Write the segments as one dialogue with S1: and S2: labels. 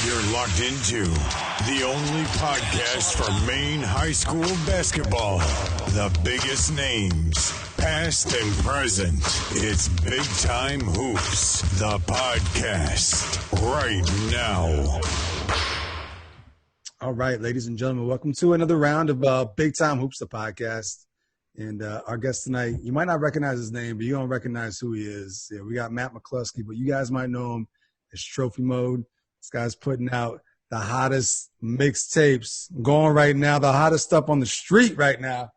S1: You're locked into the only podcast for Maine high school basketball. The biggest names, past and present. It's Big Time Hoops, the podcast, right now.
S2: All right, ladies and gentlemen, welcome to another round of Big Time Hoops, the podcast. And our guest tonight, you might not recognize his name, but you don't recognize who he is. Yeah, we got Matt McCluskey, but you guys might know him as TrophyMode. This guy's putting out the hottest mixtapes going right now, the hottest stuff on the street right now.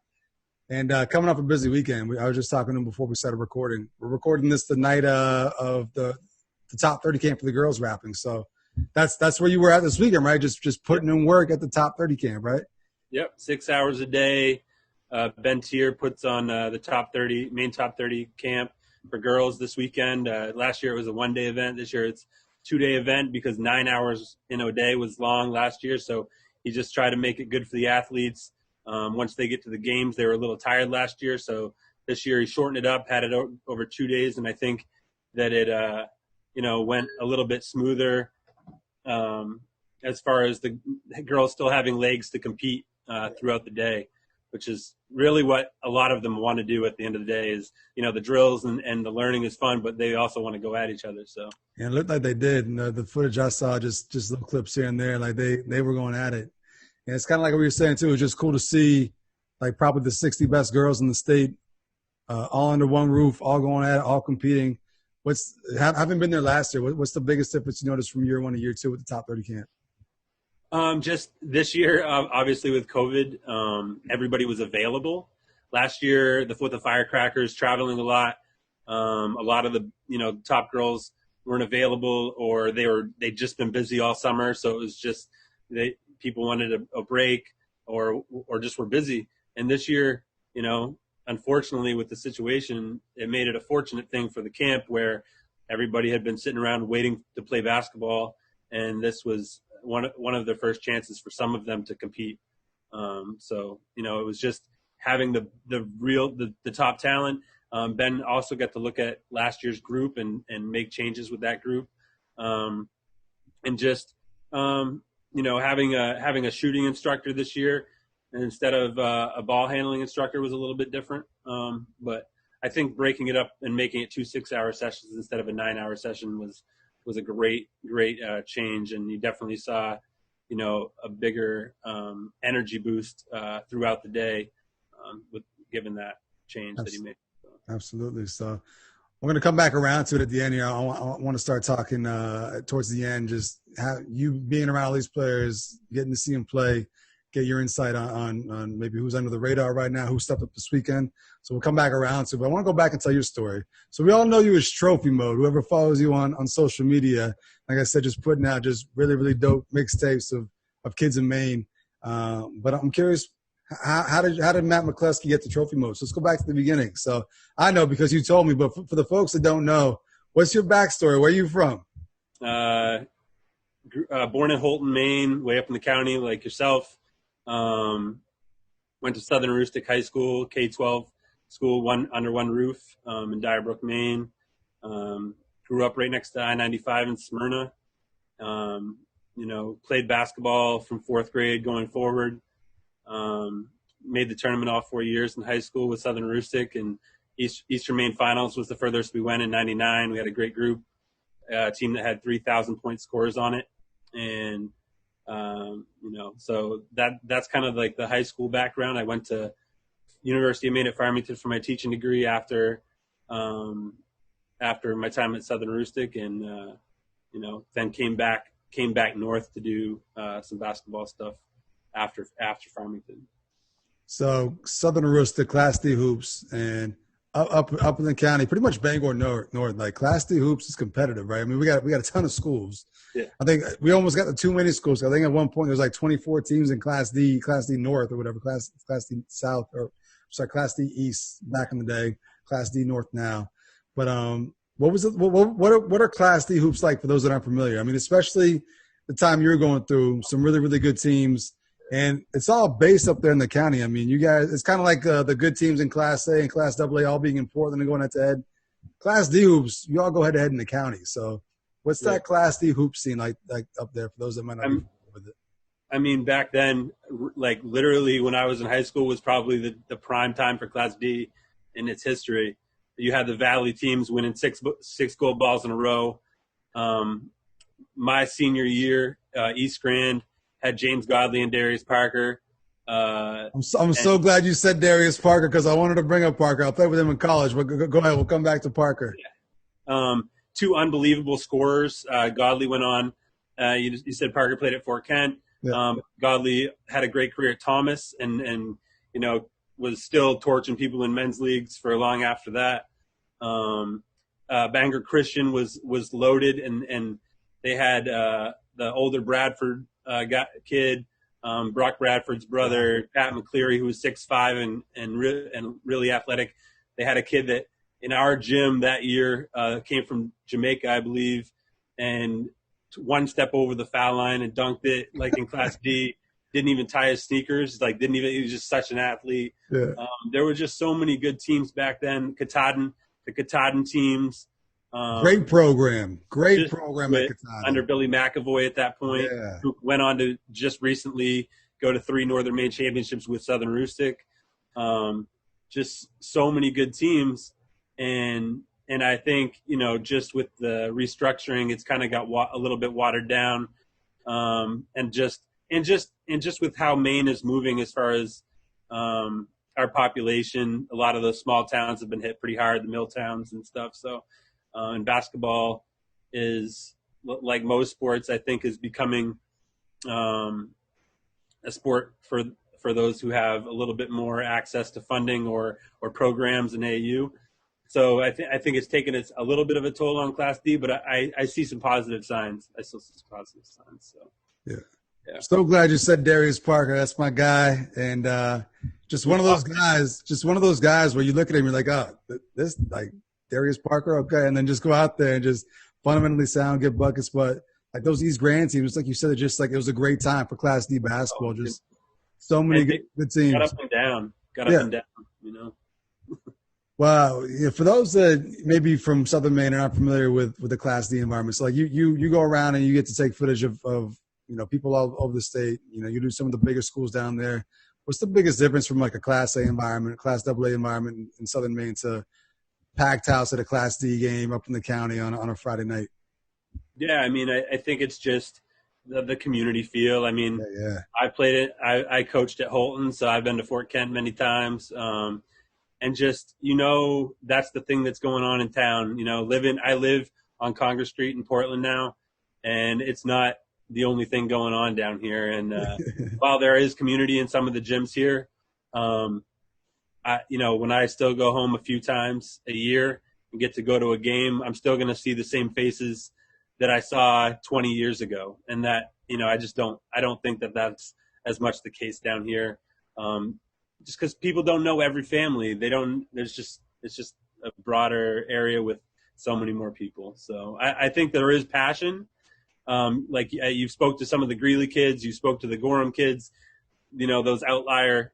S2: And coming up a busy weekend. I was just talking to him before we started recording. We're recording this the night of the top 30 camp for the girls wrapping. So that's where you were at this weekend, right? Just putting in work at the top 30 camp, right?
S3: Yep, 6 hours a day. Ben Tier puts on the top 30, Maine top 30 camp for girls this weekend. Last year it was a one-day event. This year it's two-day event because 9 hours in a day was long last year. So he just tried to make it good for the athletes. Once they get to the games, they were a little tired last year. So this year he shortened it up, had it over 2 days. And I think that it, went a little bit smoother as far as the girls still having legs to compete throughout the day, which is really what a lot of them want to do at the end of the day is, the drills and the learning is fun, but they also want to go at each other. So
S2: yeah, it looked like they did. And the footage I saw, just little clips here and there, like they were going at it. And it's kind of like what we were saying too. It's just cool to see like probably the 60 best girls in the state all under one roof, all going at it, all competing. Having been there last year, what's the biggest difference you noticed from year one to year two with the top 30 camp?
S3: Just this year, obviously with COVID, everybody was available. Last year, with the Firecrackers traveling a lot of the top girls weren't available, or they'd just been busy all summer. So it was just people wanted a break, or just were busy. And this year, unfortunately with the situation, it made it a fortunate thing for the camp where everybody had been sitting around waiting to play basketball, and this was one of the first chances for some of them to compete. So it was just having the top talent. Ben also got to look at last year's group and make changes with that group. And just, having a shooting instructor this year instead of a ball handling instructor was a little bit different. But I think breaking it up and making it 2 6-hour sessions instead of a 9-hour session was a great change. And you definitely saw, a bigger energy boost throughout the day given that change that he made.
S2: Absolutely. So we're going to come back around to it at the end here. I want to start talking towards the end, just how you being around all these players, getting to see them play, get your insight on maybe who's under the radar right now, who stepped up this weekend. So we'll come back around to it. But I want to go back and tell your story. So we all know you as TrophyMode. Whoever follows you on social media, like I said, just putting out just really, really dope mixtapes of kids in Maine. But I'm curious, how did Matt McCluskey get to TrophyMode? So let's go back to the beginning. So I know because you told me, but for the folks that don't know, what's your backstory? Where are you from?
S3: Born in Holton, Maine, way up in the county like yourself. Went to Southern Aroostook High School, K-12 school, under one roof in Dyerbrook, Maine. Grew up right next to I-95 in Smyrna. Played basketball from fourth grade going forward. Made the tournament all 4 years in high school with Southern Aroostook, and Eastern Maine Finals was the furthest we went in '99. We had a great group, team that had 3,000-point scores on it. And so that's kind of like the high school background. I went to University of Maine at Farmington for my teaching degree after my time at Southern Aroostook, and then came back north to do some basketball stuff after Farmington.
S2: So Southern Aroostook, Class D hoops, and up in the county, pretty much Bangor North. Like Class D hoops is competitive, right? I mean, we got a ton of schools.
S3: Yeah.
S2: I think we almost got the too many schools. I think at one point there was like 24 teams in Class D North or whatever, Class D South, or sorry, Class D East back in the day, Class D North now. But what was it? What are Class D hoops like for those that aren't familiar? I mean, especially the time you're going through, some really, really good teams. And it's all based up there in the county. I mean, you guys, it's kind of like the good teams in Class A and Class AA all being in Portland and going head-to-head. Class D hoops, you all go head-to-head in the county. So What's that Class D hoop scene like up there for those that might not be familiar with it?
S3: I mean, back then, like literally when I was in high school was probably the prime time for Class D in its history. You had the Valley teams winning six gold balls in a row. My senior year, East Grand had James Godley and Darius Parker.
S2: I'm so glad you said Darius Parker because I wanted to bring up Parker. I played with him in college, but go ahead. We'll come back to Parker.
S3: Two unbelievable scorers. Godley went on. You said Parker played at Fort Kent. Yeah. Godley had a great career at Thomas and was still torching people in men's leagues for long after that. Bangor Christian was loaded, and they had the older Bradford kid, Brock Bradford's brother, Pat McCleary, who was 6'5" and really athletic. They had a kid that in our gym that year came from Jamaica, I believe, and one step over the foul line and dunked it like in Class D. Didn't even tie his sneakers. He was just such an athlete. Yeah. There were just so many good teams back then. The Katahdin teams.
S2: Great program at Katahdin.
S3: Under Billy McAvoy at that point, who went on to just recently go to 3 Northern Maine championships with Southern Rustic. Just so many good teams. And I think, just with the restructuring, it's kind of got a little bit watered down. And just with how Maine is moving as far as our population, a lot of those small towns have been hit pretty hard, the mill towns and stuff. So, and basketball is, like most sports, I think, is becoming a sport for those who have a little bit more access to funding or programs in AAU. So I think it's taken a little bit of a toll on Class D, but I see some positive signs. I still see some positive signs. So
S2: yeah. So glad you said Darius Parker. That's my guy, and just one of those guys where you look at him, you're like, oh, this like Darius Parker, okay, and then just go out there and just fundamentally sound, get buckets. But like those East Grand teams, like you said, it was a great time for Class D basketball. Just so many good teams.
S3: Got up and down,
S2: Wow. Yeah, for those that maybe from Southern Maine are not familiar with the Class D environment, so like you go around and you get to take footage of people all over the state. You do some of the bigger schools down there. What's the biggest difference from like a Class A environment, Class AA environment in Southern Maine to packed house at a Class D game up in the county on a Friday night?
S3: Yeah, I mean, I think it's just the community feel. I mean, I played it. I coached at Holton, so I've been to Fort Kent many times. And just, that's the thing that's going on in town. I live on Congress Street in Portland now, and it's not the only thing going on down here. And while there is community in some of the gyms here, when I still go home a few times a year and get to go to a game, I'm still going to see the same faces that I saw 20 years ago. And that, I don't think that that's as much the case down here. Just because people don't know every family. It's just a broader area with so many more people. So I think there is passion. Like you spoke to some of the Greeley kids, you spoke to the Gorham kids, those outlier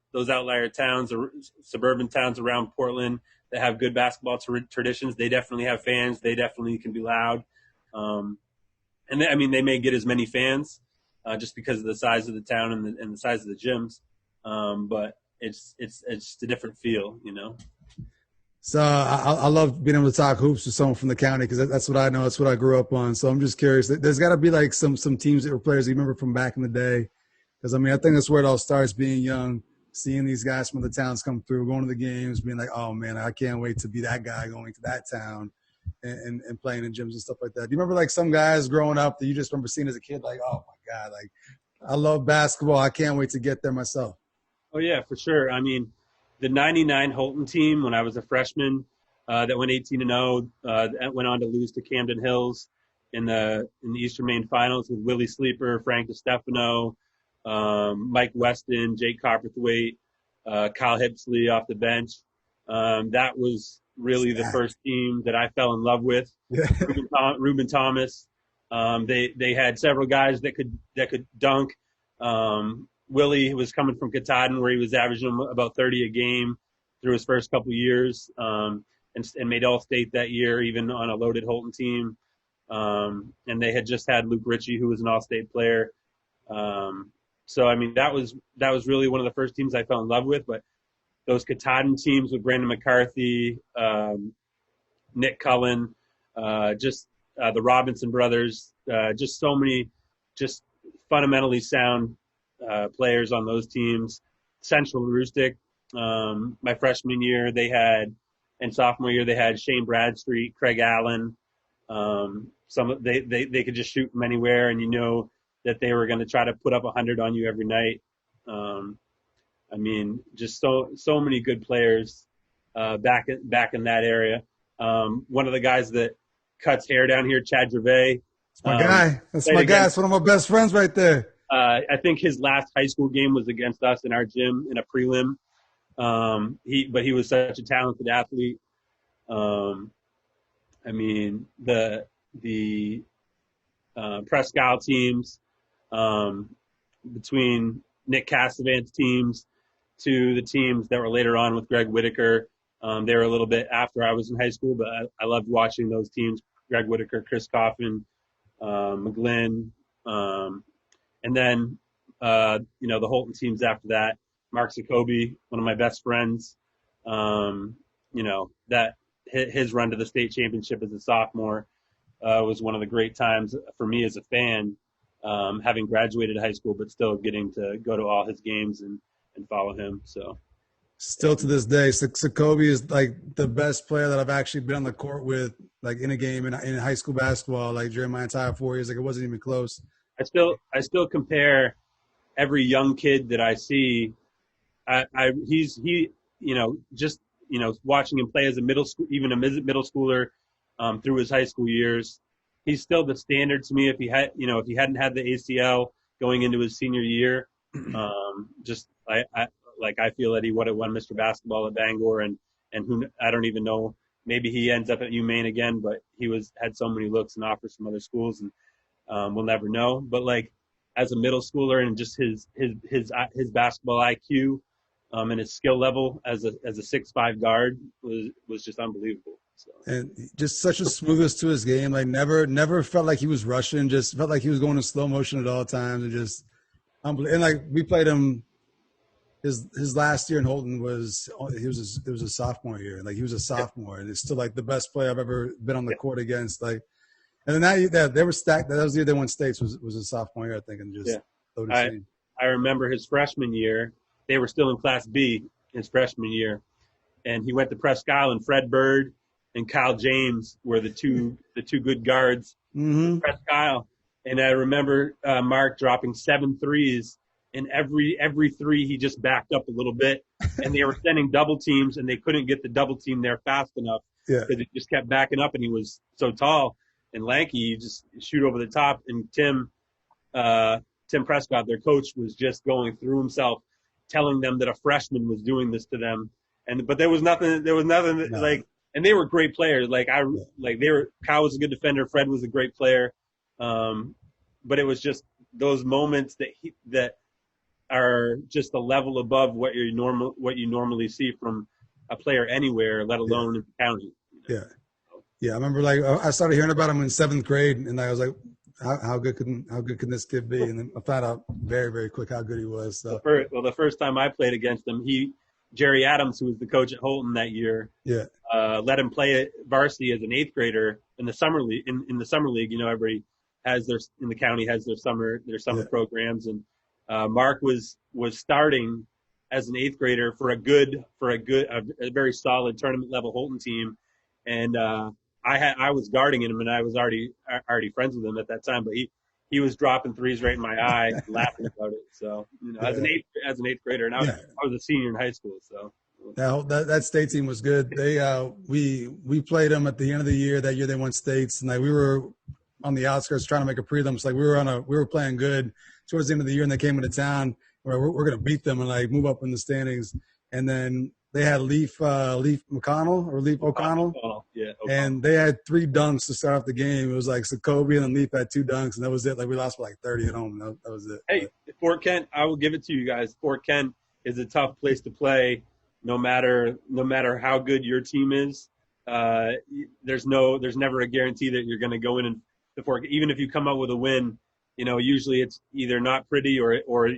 S3: towns or suburban towns around Portland that have good basketball traditions. They definitely have fans. They definitely can be loud. And they may get as many fans just because of the size of the town and the size of the gyms. But it's just a different feel,
S2: So I love being able to talk hoops with someone from the county because that's what I know. That's what I grew up on. So I'm just curious. There's got to be like some teams that were players you remember from back in the day. Because, I think that's where it all starts, being young, seeing these guys from the towns come through, going to the games, being like, oh, man, I can't wait to be that guy going to that town and playing in gyms and stuff like that. Do you remember like some guys growing up that you just remember seeing as a kid like, oh, my God, like I love basketball. I can't wait to get there myself.
S3: Oh, yeah, for sure. The 99 Holton team, when I was a freshman, that went 18-0, went on to lose to Camden Hills in the Eastern Maine Finals with Willie Sleeper, Frank DiStefano, Mike Weston, Jake Copperthwaite, Kyle Hipsley off the bench. That was really the first team that I fell in love with. Yeah. Ruben Thomas. They had several guys that could dunk. Willie was coming from Katahdin, where he was averaging about 30 a game through his first couple of years, and made All-State that year, even on a loaded Holton team. And they had just had Luke Ritchie, who was an all-state player. So I mean, that was really one of the first teams I fell in love with. But those Katahdin teams with Brandon McCarthy, Nick Cullen, the Robinson brothers, just so many, just fundamentally sound players on those teams. Central Rustic, my freshman year, and sophomore year they had Shane Bradstreet, Craig Allen. They could just shoot from anywhere, and that they were going to try to put up 100 on you every night. I mean, just so many good players back in that area. One of the guys that cuts hair down here, Chad Gervais.
S2: That's my guy. That's my guy. It's one of my best friends right there.
S3: I think his last high school game was against us in our gym in a prelim. But he was such a talented athlete. I mean, the Prescal teams, between Nick Cassavant's teams to the teams that were later on with Greg Whitaker. They were a little bit after I was in high school, but I loved watching those teams. Greg Whitaker, Chris Coffin, McGlynn, and then, the Holton teams after that. Mark Jacoby, one of my best friends, that his run to the state championship as a sophomore was one of the great times for me as a fan, having graduated high school, but still getting to go to all his games and follow him. So
S2: still to this day, Jacoby is like the best player that I've actually been on the court with, like in a game in high school basketball, like during my entire 4 years. Like it wasn't even close.
S3: I still compare every young kid that I see. Watching him play as a middle schooler, through his high school years, he's still the standard to me. If he hadn't had the ACL going into his senior year, I feel that he would have won Mr. Basketball at Bangor, and who I don't even know. Maybe he ends up at Maine again, but he had so many looks and offers from other schools, and we'll never know. But like as a middle schooler, and just his basketball IQ, and his skill level as a 6'5" guard was just unbelievable. So. And
S2: just such a smoothness to his game. Like never felt like he was rushing. Just felt like he was going in slow motion at all times, and just unbelievable. And like we played him. His last year in Holton was a sophomore year. Like he was a sophomore, and it's still like the best player I've ever been on the court against. Like, and then that they were stacked. That was the year they won states. Was a sophomore year, I think, and just
S3: I remember his freshman year. They were still in Class B his freshman year, and he went to Presque Isle, and Fred Bird and Kyle James were the two good guards.
S2: Mm-hmm.
S3: Presque Isle, and I remember Mark dropping 7 threes. And every three, he just backed up a little bit, and they were sending double teams, and they couldn't get the double team there fast enough because it just kept backing up, and he was so tall and lanky, you just shoot over the top. And Tim Prescott, their coach, was just going through himself, telling them that a freshman was doing this to them, but there was nothing like, and they were great players. Kyle was a good defender, Fred was a great player, but it was just those moments that are just a level above what you normally see from a player anywhere, let alone in the county.
S2: Yeah. I remember I started hearing about him in 7th grade, and I was like, how good can this kid be? And then I found out very, very quick how good he was. So.
S3: The first time I played against him, Jerry Adams, who was the coach at Holton that year, let him play at varsity as an 8th grader in the summer league. In the summer league, everybody in the county has their summer programs, and Mark was starting as an 8th grader for a very solid tournament level Holton team, and I was guarding him, and I was already friends with him at that time, but he was dropping threes right in my eye, and laughing about it. So as an 8th grader, and I was a senior in high school, so.
S2: That state team was good. They we played them at the end of the year. That year they won states, and we were on the outskirts trying to make a prelims. Like we were playing good towards the end of the year, and they came into town where we're going to beat them and move up in the standings. And then they had Leaf O'Connell.
S3: Yeah,
S2: and they had 3 dunks to start off the game. It was like Jacoby and then Leaf had 2 dunks, and that was it. Like we lost by 30 at home. That was it.
S3: Hey, Fort Kent, I will give it to you guys. Fort Kent is a tough place to play, no matter how good your team is. There's never a guarantee that you're going to go in before, even if you come out with a win, usually it's either not pretty or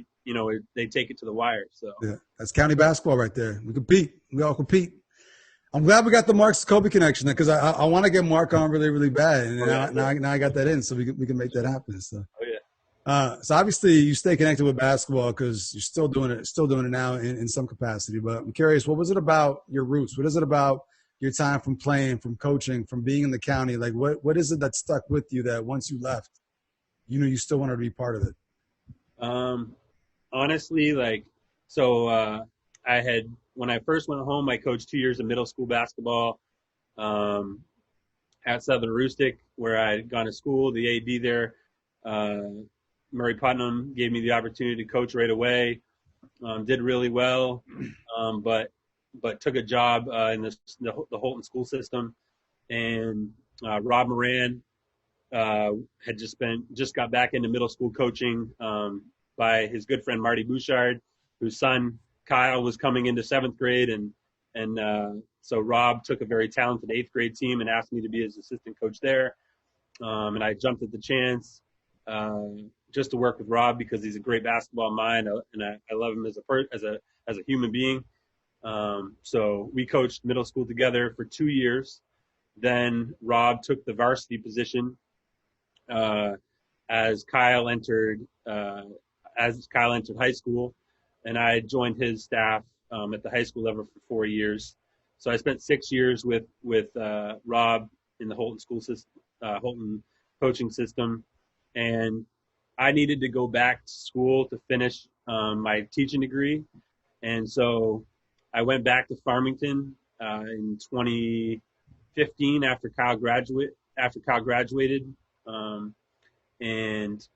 S3: they take it to the wire. So
S2: yeah, that's county basketball right there. We compete. We all compete. I'm glad we got the Mark Scobie connection because I want to get Mark on really, really bad, and now I got that in, so we can make that happen. So.
S3: Oh yeah.
S2: So obviously you stay connected with basketball because you're still doing it now in some capacity. But I'm curious, what was it about your roots? What is it about your time from playing, from coaching, from being in the county? Like, what is it that stuck with you that once you left, you still wanted to be part of it?
S3: Honestly, when I first went home, I coached 2 years of middle school basketball at Southern Aroostook, where I had gone to school. The AD there, Murray Putnam, gave me the opportunity to coach right away. Did really well, but took a job in the Holton school system. And Rob Moran had just got back into middle school coaching by his good friend Marty Bouchard, whose son Kyle was coming into 7th grade, and so Rob took a very talented 8th grade team and asked me to be his assistant coach there, and I jumped at the chance. Just to work with Rob because he's a great basketball mind, and I love him as a human being. So we coached middle school together for 2 years. Then Rob took the varsity position as Kyle entered high school, and I joined his staff at the high school level for 4 years. So I spent 6 years with Rob in the Holton school system, Holton coaching system, and I needed to go back to school to finish my teaching degree. And so I went back to Farmington in 2015 after Kyle graduated, and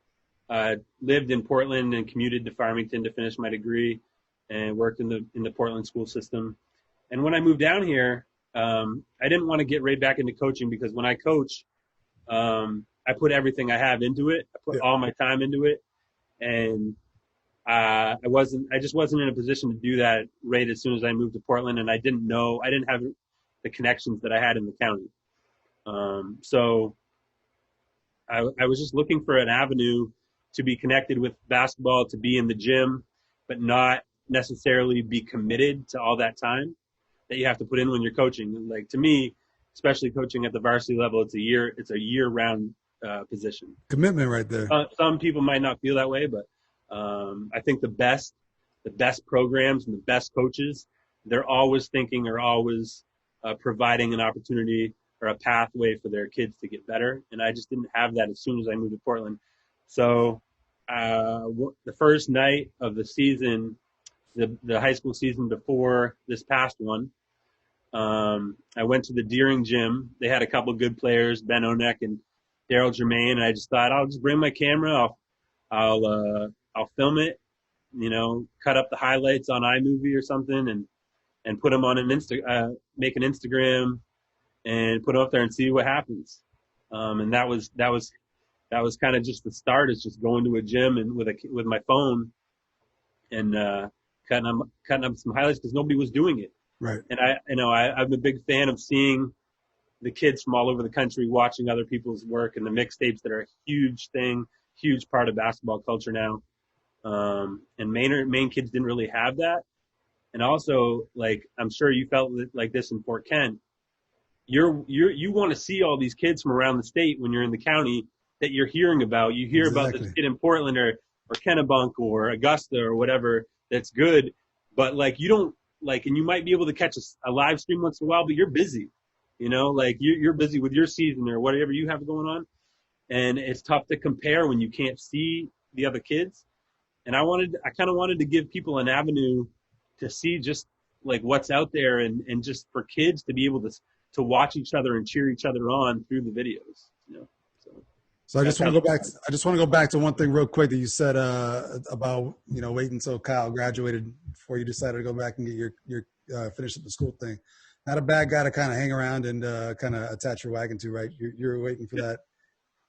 S3: lived in Portland and commuted to Farmington to finish my degree and worked in the Portland school system. And when I moved down here, I didn't want to get right back into coaching because when I coach, I put everything I have into it. I put all my time into it, and I just wasn't in a position to do that right as soon as I moved to Portland, and I didn't have the connections that I had in the county. So I was just looking for an avenue to be connected with basketball, to be in the gym, but not necessarily be committed to all that time that you have to put in when you're coaching. Like, to me, especially coaching at the varsity level, it's a year-round position.
S2: Commitment right there.
S3: Some people might not feel that way, but I think the best programs and the best coaches, they're always thinking or always providing an opportunity or a pathway for their kids to get better. And I just didn't have that as soon as I moved to Portland. So the first night of the season, the high school season before this past one, I went to the Deering gym. They had a couple of good players, Ben Onek and Daryl Germain, and I just thought I'll just bring my camera. I'll film it, cut up the highlights on iMovie or something, and put them on make an Instagram, and put it up there and see what happens. And that was kind of just the start. It's just going to a gym and with my phone and cutting up some highlights because nobody was doing it.
S2: Right.
S3: And I'm a big fan of seeing the kids from all over the country watching other people's work and the mixtapes that are a huge thing, huge part of basketball culture now. And Maine kids didn't really have that. And also, like, I'm sure you felt like this in Fort Kent. You want to see all these kids from around the state when you're in the county that you're hearing about. You hear about this kid in Portland or Kennebunk or Augusta or whatever that's good, but like you don't like, and you might be able to catch a live stream once in a while, but you're busy. Like you're busy with your season or whatever you have going on. And it's tough to compare when you can't see the other kids. And I kind of wanted to give people an avenue to see just like what's out there and just for kids to be able to watch each other and cheer each other on through the videos.
S2: So I just want to go back to one thing real quick that you said about waiting until Kyle graduated before you decided to go back and get your finish up the school thing. Not a bad guy to kind of hang around and kind of attach your wagon to, right? You're waiting for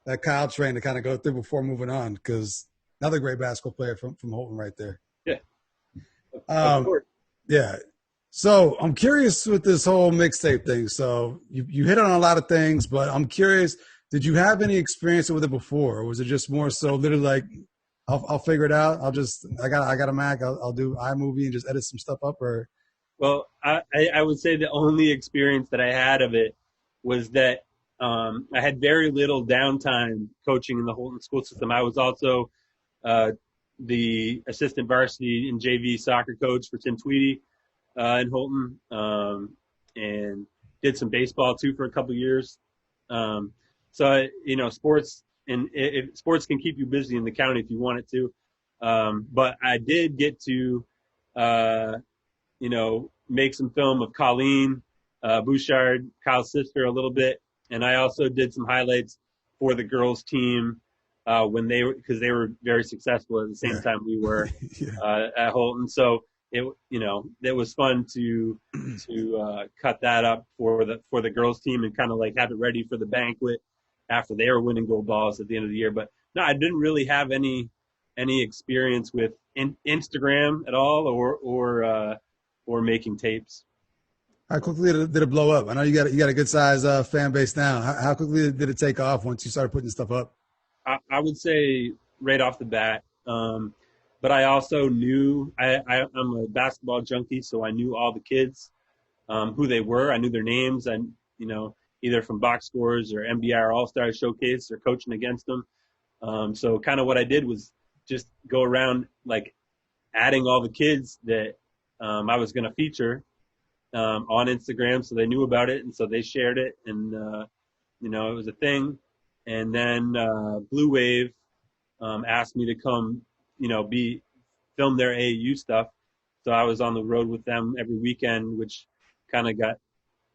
S2: that Kyle train to kind of go through before moving on, because another great basketball player from Holton right there.
S3: Yeah. Of course.
S2: Yeah. So I'm curious with this whole mixtape thing. So you hit on a lot of things, but I'm curious, Did you have any experience with it before, or was it just more so literally like, I'll figure it out. I got a Mac. I'll do iMovie and just edit some stuff up, or?
S3: Well, I would say the only experience that I had of it was that I had very little downtime coaching in the Holton school system. I was also the assistant varsity and JV soccer coach for Tim Tweedy in Holton, and did some baseball too for a couple of years. So sports sports can keep you busy in the county if you want it to. But I did get to make some film of Colleen Bouchard, Kyle's sister, a little bit, and I also did some highlights for the girls team because they were very successful at the same time we were at Holton. So it was fun to cut that up for the girls team and kind of like have it ready for the banquet after they were winning gold balls at the end of the year. But no, I didn't really have any experience with Instagram at all or making tapes.
S2: How quickly did it blow up? I know you got a good size fan base now. How quickly did it take off once you started putting stuff up?
S3: I would say right off the bat. But I also knew I'm a basketball junkie, so I knew all the kids, who they were. I knew their names, and either from box scores or MBR All-Star Showcase or coaching against them. So kind of what I did was just go around like adding all the kids that I was going to feature on Instagram, so they knew about it, and so they shared it, and it was a thing. And then Blue Wave asked me to come, film their AAU stuff. So I was on the road with them every weekend, which kind of got,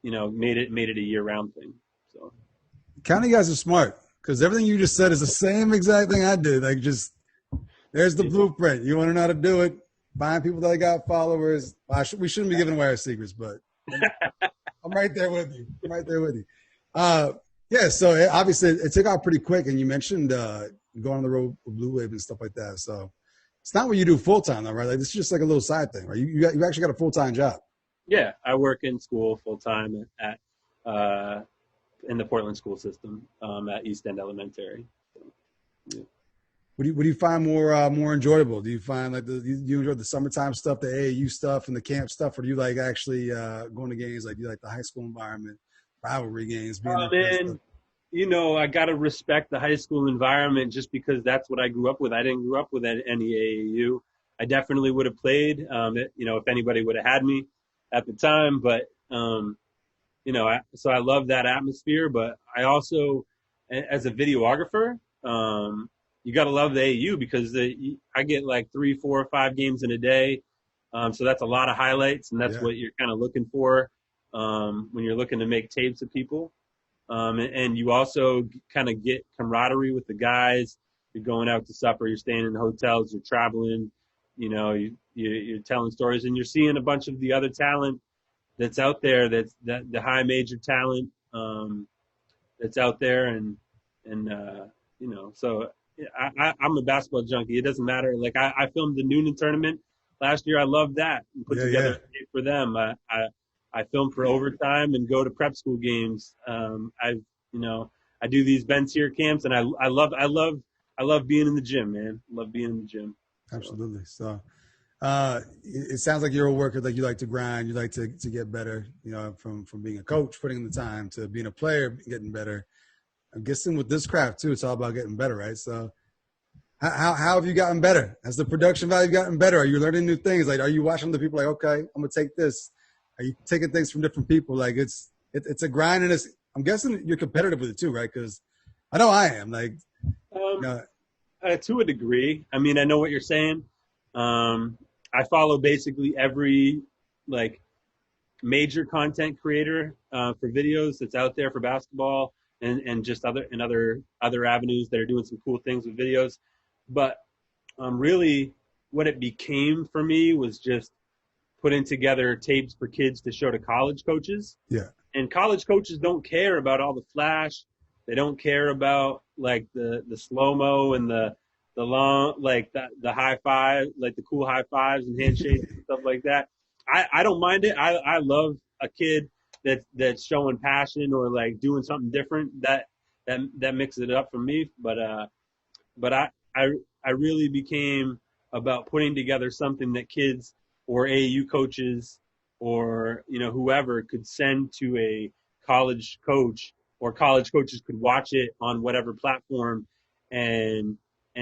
S3: made it a year-round thing. So
S2: county guys are smart, because everything you just said is the same exact thing I did. Like, just there's the blueprint. You want to know how to do it. Find people that got followers. We shouldn't be giving away our secrets, but I'm right there with you. Yeah, so obviously it took out pretty quick, and you mentioned going on the road with Blue Wave and stuff like that. So it's not what you do full time, though, right? Like, this is just like a little side thing, right? You actually got a full time job.
S3: Yeah, I work in school full time at in the Portland school system at East End Elementary. So, yeah.
S2: What do you find more enjoyable? Do you find like you enjoy the summertime stuff, the AAU stuff, and the camp stuff, or do you like actually going to games? Like, do you like the high school environment, rivalry games?
S3: I got to respect the high school environment just because that's what I grew up with. I didn't grow up with any AAU. I definitely would have played, if anybody would have had me at the time. But, so I love that atmosphere. But I also, as a videographer, you got to love the AAU because I get like 3, 4, 5 games in a day. So that's a lot of highlights, and that's what you're kind of looking for when you're looking to make tapes of people. And you also kind of get camaraderie with the guys. You're going out to supper, you're staying in hotels, you're traveling, you're telling stories, and you're seeing a bunch of the other talent that's out there, that's the high major talent that's out there. And so I'm a basketball junkie. It doesn't matter. Like I filmed the Noonan tournament last year. I loved that and put together a tape for them. I film for overtime and go to prep school games. I do these Ben Tier camps, and I love being in the gym, man. Love being in the gym.
S2: Absolutely. So it sounds like you're a worker. Like, you like to grind. You like to get better. From being a coach, putting in the time, to being a player, getting better. I'm guessing with this craft too, it's all about getting better, right? So how have you gotten better? Has the production value gotten better? Are you learning new things? Like, are you watching the people like, okay, I'm gonna take this? Are you taking things from different people? Like, it's a grind, and I'm guessing you're competitive with it too, right? Because I know I am. Like,
S3: to a degree. I mean, I know what you're saying. I follow basically every like major content creator for videos that's out there for basketball, and just other avenues that are doing some cool things with videos. But really, what it became for me was just putting together tapes for kids to show to college coaches.
S2: Yeah. And
S3: college coaches don't care about all the flash. They don't care about like the slow-mo and the long, like the high five, like the cool high fives and handshakes and stuff like that. I don't mind it. I love a kid that's showing passion or like doing something different. That that mixes it up for me. But I really became about putting together something that kids or AAU coaches or whoever could send to a college coach, or college coaches could watch it on whatever platform and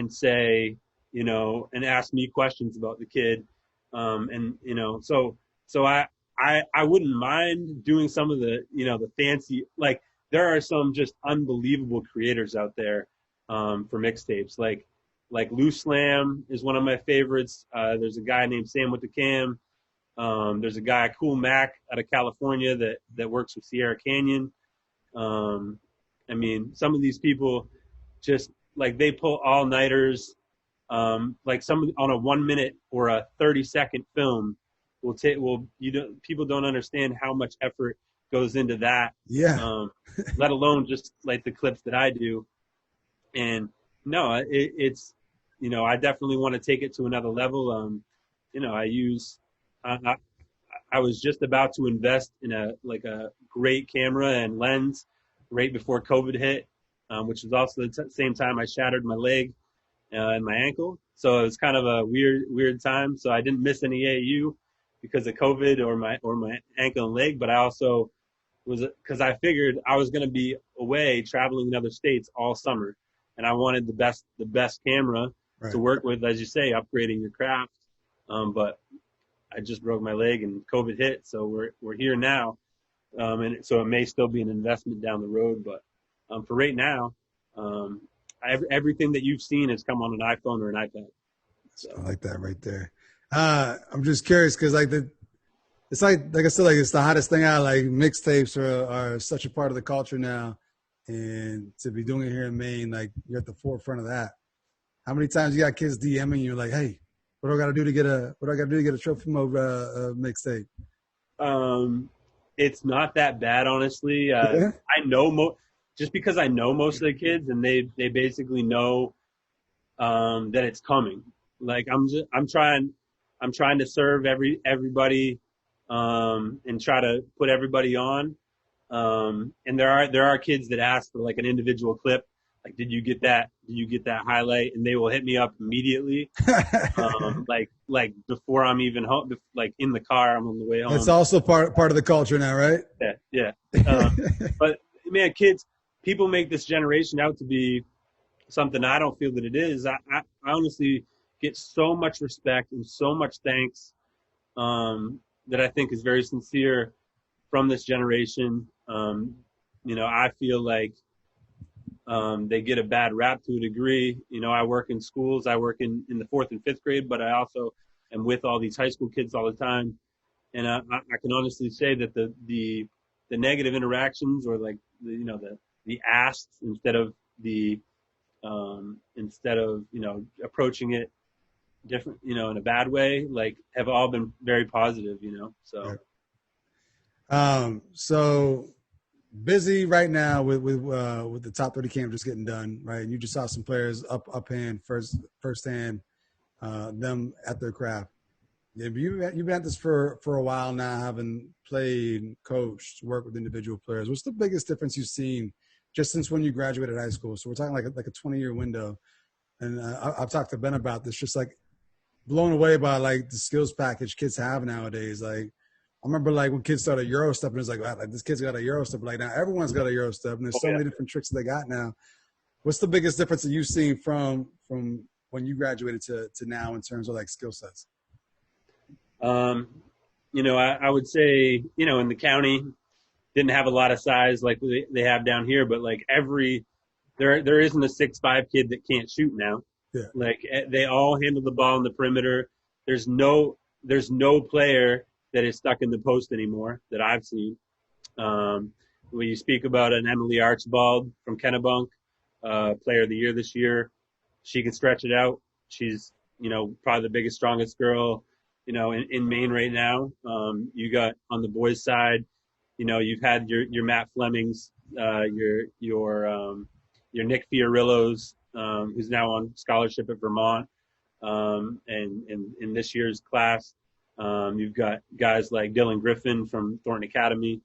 S3: say, and ask me questions about the kid. So I wouldn't mind doing some of the, the fancy, like there are some just unbelievable creators out there for mixtapes. Like Loose Slam is one of my favorites. There's a guy named Sam with the Cam. There's a guy, Cool Mac, out of California that works with Sierra Canyon. I mean, some of these people just like they pull all-nighters. Like some on a 1 minute or a 30-second film people don't understand how much effort goes into that.
S2: Yeah.
S3: Let alone just like the clips that I do. And no, it's, I definitely want to take it to another level. I was just about to invest in a great camera and lens right before COVID hit, which was also the same time I shattered my leg and my ankle. So it was kind of a weird time. So I didn't miss any AAU because of COVID or my ankle and leg, but I also because I figured I was going to be away traveling in other states all summer, and I wanted the best camera to work with, as you say, upgrading your craft. But I just broke my leg and COVID hit, so we're here now, and so it may still be an investment down the road. But for right now, everything that you've seen has come on an iPhone or an iPad. So.
S2: I like that right there. I'm just curious because it's like I said, it's the hottest thing out. Like mixtapes are such a part of the culture now, and to be doing it here in Maine, like you're at the forefront of that. How many times you got kids DMing you like, "Hey, what do I got to do to get a TrophyMode mixtape?"
S3: It's not that bad, honestly.
S2: Yeah.
S3: I know just because I know most of the kids, and they basically know that it's coming. Like I'm trying to serve everybody and try to put everybody on. And there are kids that ask for like an individual clip. Like, did you get that highlight? And they will hit me up immediately. Like before I'm even home, like in the car, I'm on the way home.
S2: It's also part of the culture now, right?
S3: Yeah. But man, people make this generation out to be something I don't feel that it is. I honestly get so much respect and so much thanks that I think is very sincere from this generation. I feel like they get a bad rap to a degree. I work in schools. I work in the 4th and 5th grade, but I also am with all these high school kids all the time. And I can honestly say that the negative interactions or like the asks instead of approaching it different, in a bad way, like have all been very positive, so.
S2: So busy right now with the top 30 camp just getting done, right? And you just saw some players firsthand, them at their craft. Yeah, you've been at this for a while now, having played, coached, worked with individual players. What's the biggest difference you've seen just since when you graduated high school? So we're talking like a 20-year window. And I've talked to Ben about this, just like blown away by like the skills package kids have nowadays. Like I remember like when kids started Euro step, and it was like, wow, like this kid's got a Euro step. Like now everyone's got a Euro step, and there's so many different tricks that they got now. What's the biggest difference that you've seen from when you graduated to now in terms of like skill sets?
S3: I would say, in the county, didn't have a lot of size like they have down here, but like there isn't a 6'5" kid that can't shoot now.
S2: Yeah.
S3: Like they all handle the ball in the perimeter. There's no player that is stuck in the post anymore that I've seen. When you speak about an Emily Archibald from Kennebunk, player of the year this year, she can stretch it out. She's, probably the biggest, strongest girl, in Maine right now. You got on the boys' side, you've had your Matt Flemings, your Nick Fiorillos, who's now on scholarship at Vermont, and in this year's class. You've got guys like Dylan Griffin from Thornton Academy,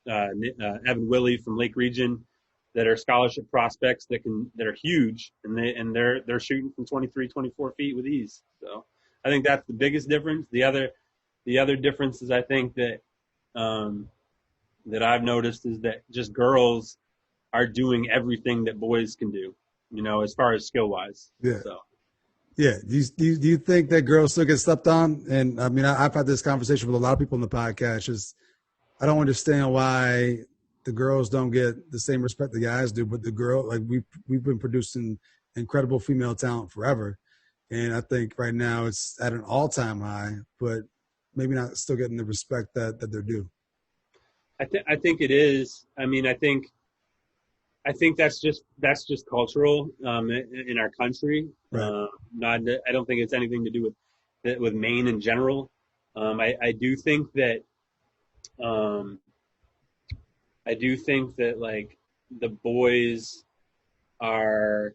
S3: Evan Willie from Lake Region, that are scholarship prospects that are huge, and they're shooting from 23, 24 feet with ease. So I think that's the biggest difference. The other difference is, I think, that that I've noticed is that just girls are doing everything that boys can do, as far as skill wise.
S2: Yeah.
S3: So.
S2: Yeah. Do you think that girls still get slept on? And I mean, I've had this conversation with a lot of people in the podcast. Just, I don't understand why the girls don't get the same respect the guys do, but the girl, like we've been producing incredible female talent forever. And I think right now it's at an all-time high, but maybe not still getting the respect that they're due.
S3: I think it is. I mean, I think that's just cultural in our country.
S2: Right.
S3: I don't think it's anything to do with Maine in general. I do think that like the boys are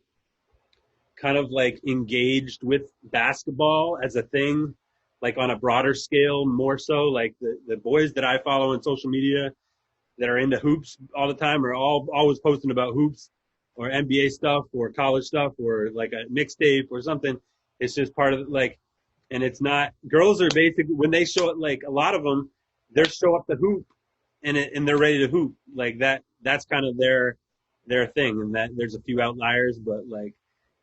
S3: kind of like engaged with basketball as a thing, like on a broader scale, more so. Like the boys that I follow on social media that are into hoops all the time are always posting about hoops or NBA stuff or college stuff or like a mixtape or something. It's just part of like, and it's not, girls are basically, when they show up, like a lot of them, they're show up to hoop and they're ready to hoop. Like that's kind of their thing. And that there's a few outliers, but like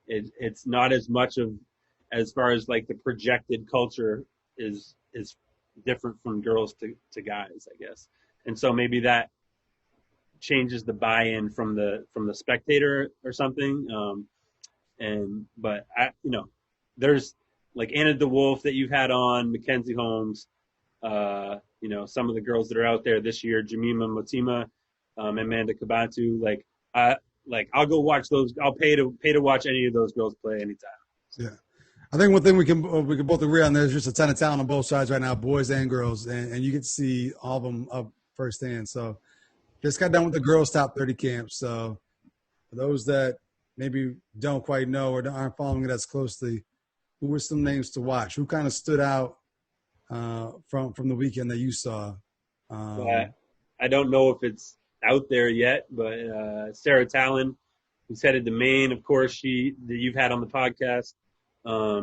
S3: it's not as much of, as far as like the projected culture is different from girls to guys, I guess. And so maybe that changes the buy-in from the spectator or something. But there's like Anna DeWolf that you've had on, Mackenzie Holmes, some of the girls that are out there this year, Jemima Motima, Amanda Kabatu. I'll go watch those. I'll pay to watch any of those girls play anytime.
S2: Yeah. I think one thing we can both agree on, there's just a ton of talent on both sides right now, boys and girls, and you get to see all of them up firsthand. So just got done with the girls' top 30 camp. So for those that maybe don't quite know or aren't following it as closely, who were some names to watch? Who kind of stood out from the weekend that you saw?
S3: I don't know if it's out there yet, but Sarah Talon, who's headed to Maine, of course, that you've had on the podcast.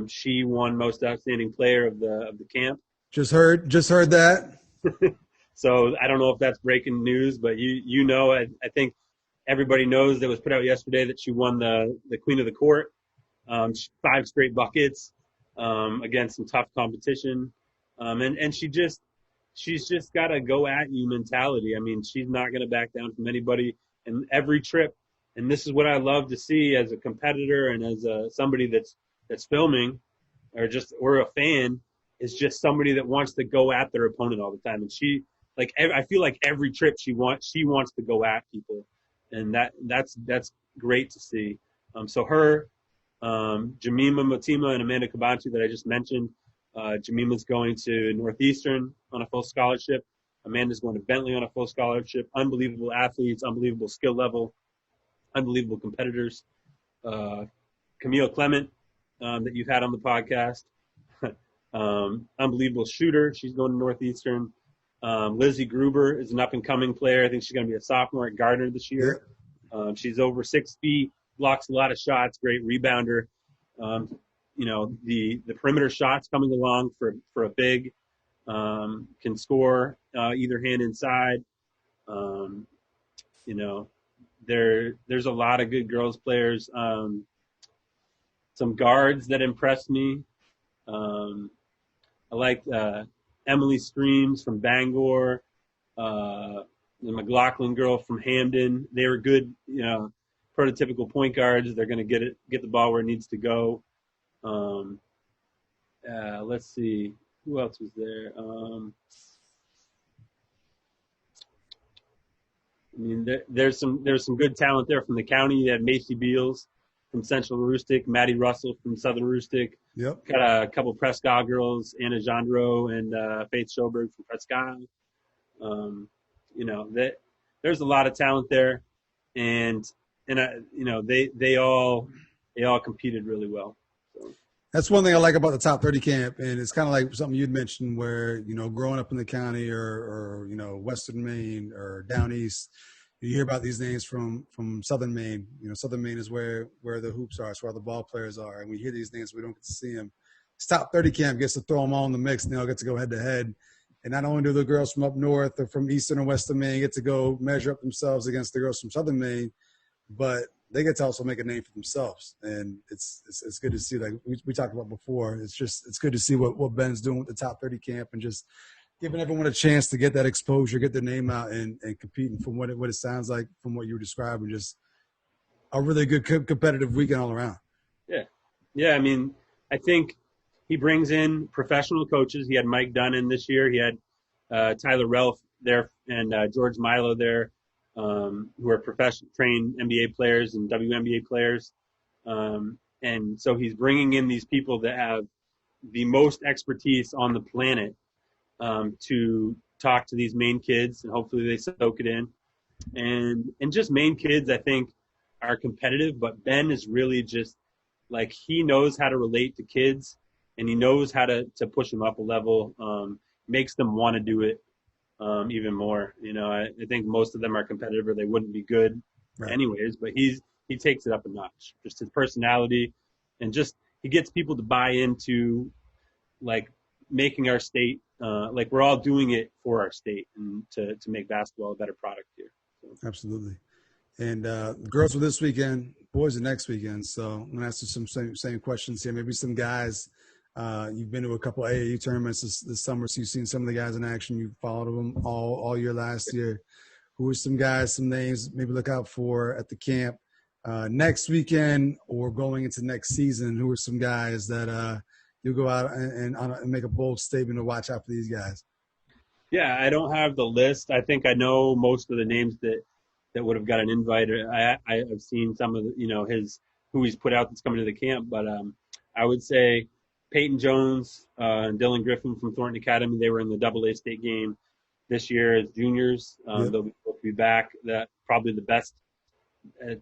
S3: She won most outstanding player of the camp.
S2: Just heard that.
S3: So I don't know if that's breaking news, but I think everybody knows that was put out yesterday that she won the Queen of the Court, 5 straight buckets against some tough competition, and she's just got a go at you mentality. I mean, she's not going to back down from anybody, and every trip. And this is what I love to see as a competitor and as somebody that's filming or a fan, is just somebody that wants to go at their opponent all the time. And she, like, I feel like every trip she wants to go at people, and that's great to see. So her, Jemima Motima and Amanda Kabantu that I just mentioned. Jemima's going to Northeastern on a full scholarship. Amanda's going to Bentley on a full scholarship. Unbelievable athletes, unbelievable skill level, unbelievable competitors. Camille Clement, that you've had on the podcast, unbelievable shooter. She's going to Northeastern. Lizzie Gruber is an up-and-coming player. I think she's going to be a sophomore at Gardner this year. She's over 6 feet, blocks a lot of shots, great rebounder. The perimeter shots coming along for a big, can score either hand inside. There's a lot of good girls players. Some guards that impressed me. I liked Emily Streams from Bangor, the McLaughlin girl from Hamden. They were good, prototypical point guards. They're going to get the ball where it needs to go. Let's see, who else was there? There's some good talent there from the county. You had Macy Beals from Central Aroostook, Maddie Russell from Southern Aroostook.
S2: Yep.
S3: Got a couple Prescott girls, Anna Gendreau and Faith Schoberg from Prescott. There's a lot of talent there, and they all competed really well. So.
S2: That's one thing I like about the top 30 camp, and it's kind of like something you'd mentioned where, growing up in the county or Western Maine or down east, you hear about these names from Southern Maine. Southern Maine is where the hoops are. It's where the ball players are. And we hear these names, we don't get to see them. This top 30 camp gets to throw them all in the mix, and they'll get to go head to head. And not only do the girls from up north or from Eastern or Western Maine get to go measure up themselves against the girls from Southern Maine, but they get to also make a name for themselves. And it's good to see, like we talked about before. It's good to see what Ben's doing with the top 30 camp and just giving everyone a chance to get that exposure, get their name out, and competing from what it sounds like from what you were describing. Just a really good competitive weekend all around.
S3: Yeah. I mean, I think he brings in professional coaches. He had Mike Dunn this year. He had Tyler Relf there and George Milo there, who are professional trained NBA players and WNBA players. And so he's bringing in these people that have the most expertise on the planet to talk to these Maine kids, and hopefully they soak it in. And just Maine kids, I think, are competitive, but Ben is really just like, he knows how to relate to kids, and he knows how to push them up a level, makes them want to do it even more. I think most of them are competitive or they wouldn't be good anyways, but he takes it up a notch. Just his personality, and just he gets people to buy into like making our state, like we're all doing it for our state and to make basketball a better product here. So.
S2: Absolutely. And girls are this weekend, boys are next weekend. So I'm going to ask you some same questions here. Maybe some guys, you've been to a couple AAU tournaments this summer, so you've seen some of the guys in action. You followed them all year last year. Who are some guys, some names maybe look out for at the camp next weekend or going into next season? Who are some guys that you'll go out and make a bold statement to watch out for these guys?
S3: Yeah, I don't have the list. I think I know most of the names that would have got an invite. I've seen some of the, who he's put out that's coming to the camp. But I would say Peyton Jones and Dylan Griffin from Thornton Academy, they were in the AA state game this year as juniors. They'll both be back. That probably the best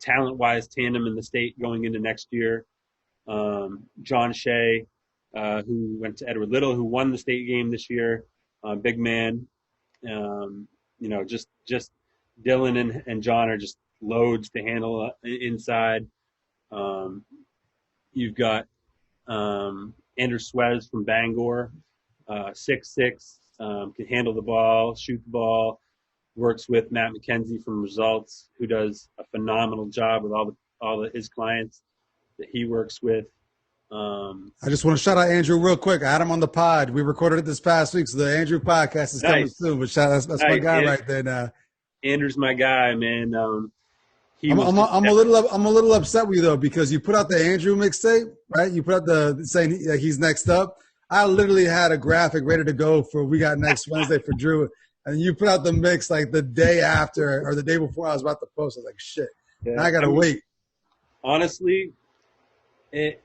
S3: talent-wise tandem in the state going into next year. John Shea, who went to Edward Little, who won the state game this year, big man. Just Dylan and John are just loads to handle inside. You've got Andrew Swez from Bangor, 6'6", can handle the ball, shoot the ball, works with Matt McKenzie from Results, who does a phenomenal job with all his clients that he works with.
S2: I just want to shout out Andrew real quick. I had him on the pod. We recorded it this past week, so the Andrew podcast is coming soon. But that's nice. My guy right there now.
S3: Andrew's my guy, man.
S2: I'm a little upset with you though, because you put out the Andrew mixtape, right? You put out the saying he's next up. I literally had a graphic ready to go for we got next Wednesday for Drew, and you put out the mix like the day after or the day before I was about to post. I was like, shit, now I gotta wait.
S3: Honestly, that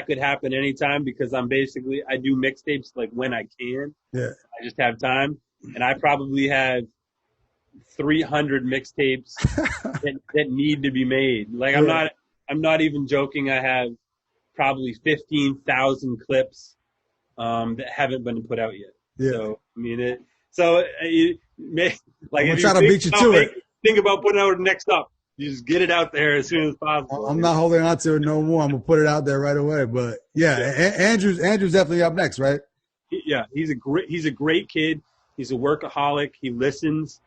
S3: could happen anytime, because I do mixtapes like when I can.
S2: Yeah,
S3: I just have time, and I probably have 300 mixtapes that need to be made. Like I'm not even joking. I have probably 15,000 clips that haven't been put out yet.
S2: Yeah.
S3: So I mean you may like
S2: I'm trying to beat you to it.
S3: Think about putting out next up. You just get it out there as soon as possible.
S2: I'm not holding on to it no more. I'm gonna put it out there right away. But Andrew's definitely up next, right?
S3: He's a great kid. He's a workaholic. He listens.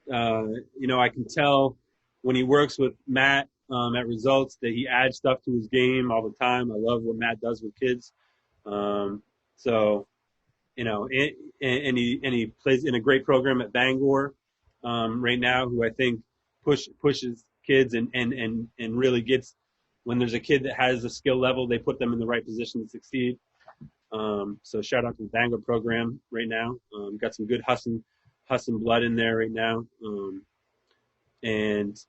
S3: I can tell when he works with Matt at Results that he adds stuff to his game all the time. I love what Matt does with kids. And he plays in a great program at Bangor right now, who I think pushes kids and really gets, when there's a kid that has a skill level, they put them in the right position to succeed. So shout out to the Bangor program right now. Got some good Husson blood in there right now. Andrew,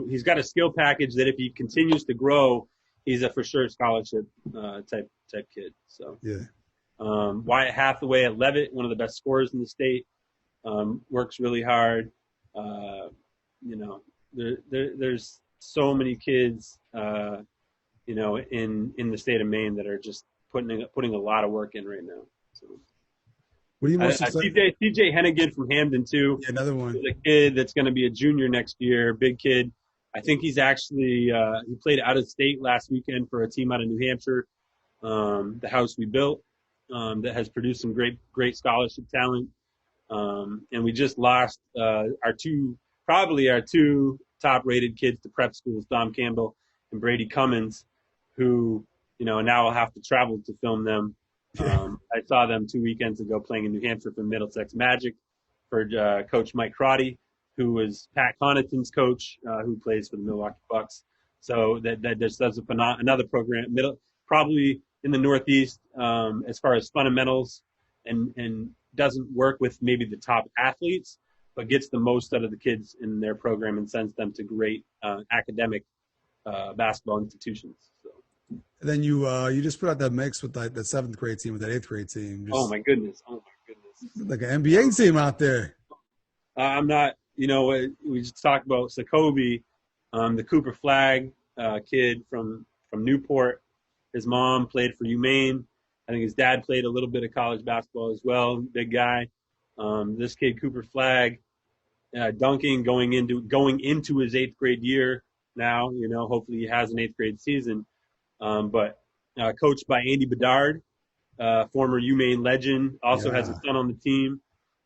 S3: he's got a skill package that if he continues to grow, he's a for sure scholarship type kid. So Wyatt Hathaway at Levitt, one of the best scorers in the state, works really hard. There's so many kids in the state of Maine that are just putting a lot of work in right now. So.
S2: What are you most excited?
S3: TJ Hennigan from Hamden too.
S2: Yeah, another one.
S3: He's a kid that's going to be a junior next year. Big kid. I think he's actually he played out of state last weekend for a team out of New Hampshire. The house we built that has produced some great scholarship talent. And we just lost our two top-rated kids to prep schools, Dom Campbell and Brady Cummins, who now will have to travel to film them. I saw them 2 weekends ago playing in New Hampshire for Middlesex Magic for Coach Mike Crotty, who was Pat Connaughton's coach, who plays for the Milwaukee Bucks. So that just does another program, probably in the Northeast, as far as fundamentals, and doesn't work with maybe the top athletes, but gets the most out of the kids in their program and sends them to great academic basketball institutions. So.
S2: And then you just put out that mix with like the 7th grade team with that 8th grade team.
S3: Oh my goodness!
S2: Like an NBA team out there.
S3: I'm not. We just talked about Sokobe, the Cooper Flag kid from Newport. His mom played for Maine. I think his dad played a little bit of college basketball as well. Big guy. This kid Cooper Flag, dunking, going into his 8th grade year now. Hopefully he has an 8th grade season. But coached by Andy Bedard, former UMaine legend, also has a son on the team.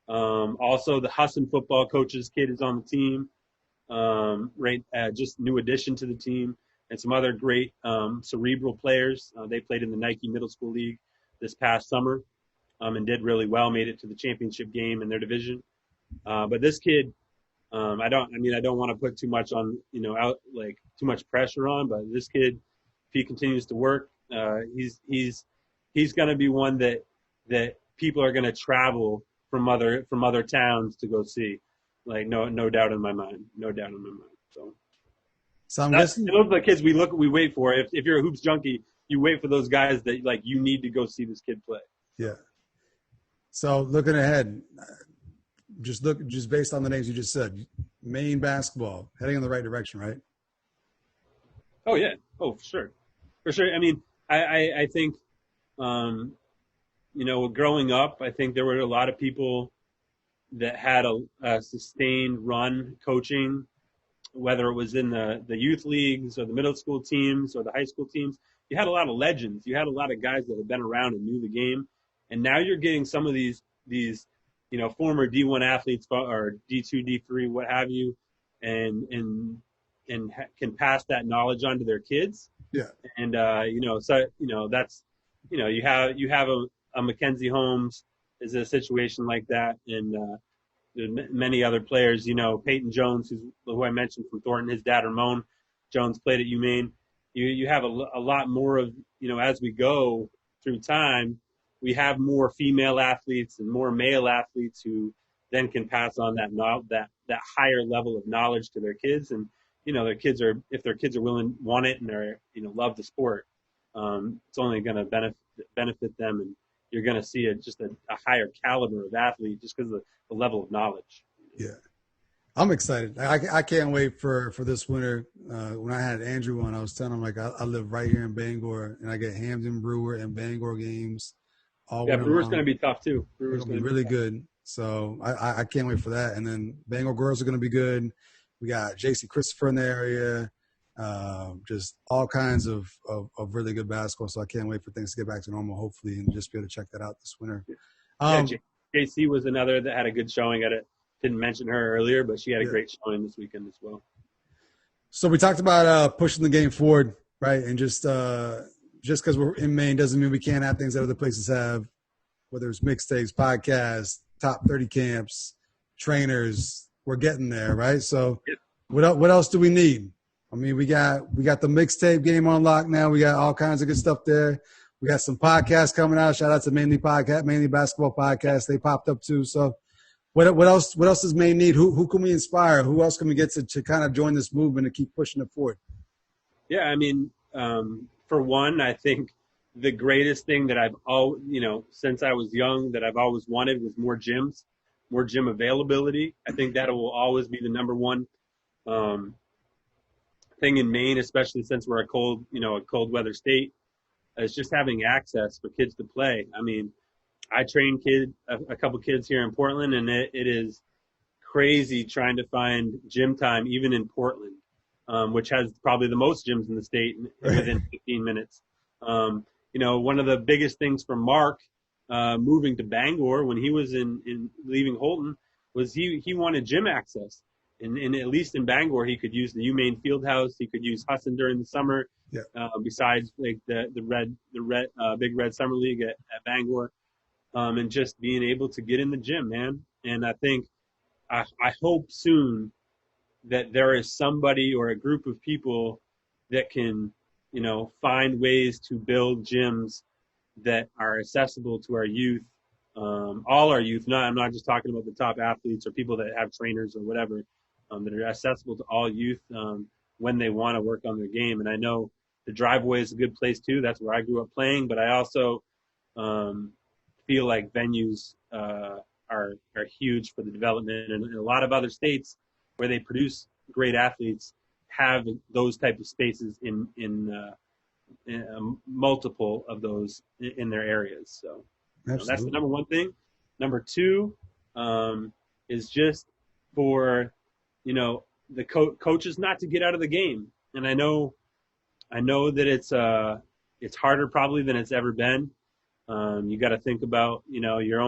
S3: Also the Husson football coach's kid is on the team. Just new addition to the team, and some other great cerebral players. They played in the Nike Middle School League this past summer, and did really well. Made it to the championship game in their division. But this kid, I don't want to put too much on, too much pressure on. But this kid, if he continues to work, he's going to be one that people are going to travel from other towns to go see. Like no doubt in my mind. So I'm guessing those are the kids we wait for. If you're a hoops junkie, you wait for those guys that you need to go see this kid play.
S2: Yeah. So looking ahead, just based on the names you just said, Maine basketball heading in the right direction, right?
S3: Oh yeah. Oh, for sure. I mean, I think, growing up, I think there were a lot of people that had a sustained run coaching, whether it was in the youth leagues or the middle school teams or the high school teams. You had a lot of legends. You had a lot of guys that had been around and knew the game. And now you're getting some of these former D1 athletes or D2, D3, what have you, and can pass that knowledge on to their kids.
S2: Yeah.
S3: And that's you have a Mackenzie Holmes is a situation like that, and many other players. Peyton Jones, who I mentioned from Thornton, his dad Ramon Jones played at UMaine. You have a lot more of as we go through time, we have more female athletes and more male athletes who then can pass on that higher level of knowledge to their kids. And if their kids are want it and they're love the sport, it's only going to benefit them, and you're going to see a higher caliber of athlete just because of the level of knowledge.
S2: Yeah, I'm excited. I can't wait for this winter. When I had Andrew on, I was telling him I live right here in Bangor, and I get Hamden, Brewer, and Bangor games.
S3: Brewer's going to be tough too. Brewer's
S2: going to be really good. So I can't wait for that. And then Bangor girls are going to be good. We got JC Christopher in the area. Just all kinds of really good basketball. So I can't wait for things to get back to normal, hopefully, and just be able to check that out this winter.
S3: JC was another that had a good showing at it. Didn't mention her earlier, but she had a great showing this weekend as well.
S2: So we talked about pushing the game forward, right? And just because we're in Maine doesn't mean we can't have things that other places have, whether it's mixtapes, podcasts, top 30 camps, trainers. We're getting there, right? So what else do we need? I mean, we got the mixtape game on lock now. We got all kinds of good stuff there. We got some podcasts coming out. Shout out to Mainly Basketball Podcast. They popped up too. So what else does Maine need? Who can we inspire? Who else can we get to kind of join this movement and keep pushing it forward? Yeah,
S3: I mean, for one, I think the greatest thing that I've since I was young that I've always wanted was more gyms, more gym availability. I think that will always be the number one thing in Maine, especially since we're a cold weather state, is just having access for kids to play. I mean, I train a couple kids here in Portland, and it is crazy trying to find gym time, even in Portland, which has probably the most gyms in the state within 15 minutes. One of the biggest things for Mark moving to Bangor when he was in leaving Holton was he wanted gym access. And at least in Bangor, he could use the UMaine Fieldhouse. He could use Husson during the summer. Yeah. Besides like the Big Red Summer League at Bangor, and just being able to get in the gym, man. And I think I hope soon that there is somebody or a group of people that can, find ways to build gyms that are accessible to our youth, all our youth. I'm not just talking about the top athletes or people that have trainers or whatever. That are accessible to all youth when they want to work on their game. And I know the driveway is a good place too. That's where I grew up playing. But I also feel like venues are huge for the development. And a lot of other states where they produce great athletes have those type of spaces in multiple of those in their areas. So that's the number one thing. Number two is just for the coaches not to get out of the game. And I know that it's harder probably than it's ever been. You got to think about, your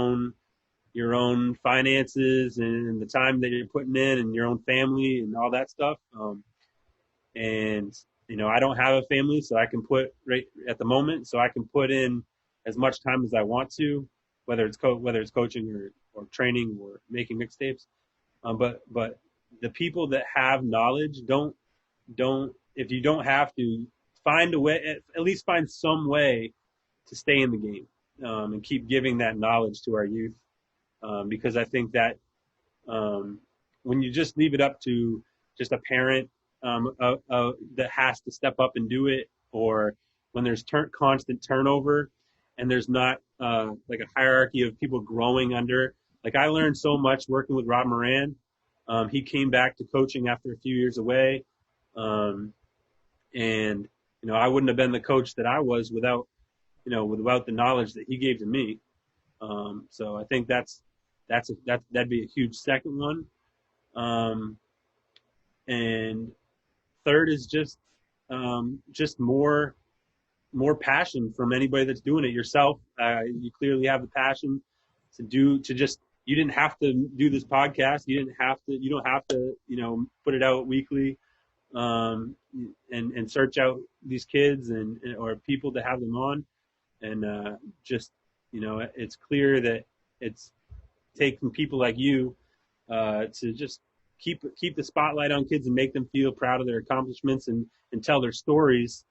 S3: own finances and the time that you're putting in and your own family and all that stuff. I don't have a family, so I can put right at the moment, so I can put in as much time as I want to, whether it's coaching or training or making mixtapes. But the people that have knowledge don't, if you don't have to, find a way, at least find some way to stay in the game, and keep giving that knowledge to our youth. Because I think that, when you just leave it up to just a parent, that has to step up and do it, or when there's constant turnover and there's not, like a hierarchy of people growing under, like I learned so much working with Rob Moran. He came back to coaching after a few years away. And I wouldn't have been the coach that I was without the knowledge that he gave to me. So I think that'd be a huge second one. And third is just more passion from anybody that's doing it yourself. You clearly have the passion you didn't have to do this podcast. You don't have to, put it out weekly, and search out these kids or people to have them on. And, it's clear that it's taking people like you, to just keep the spotlight on kids and make them feel proud of their accomplishments and tell their stories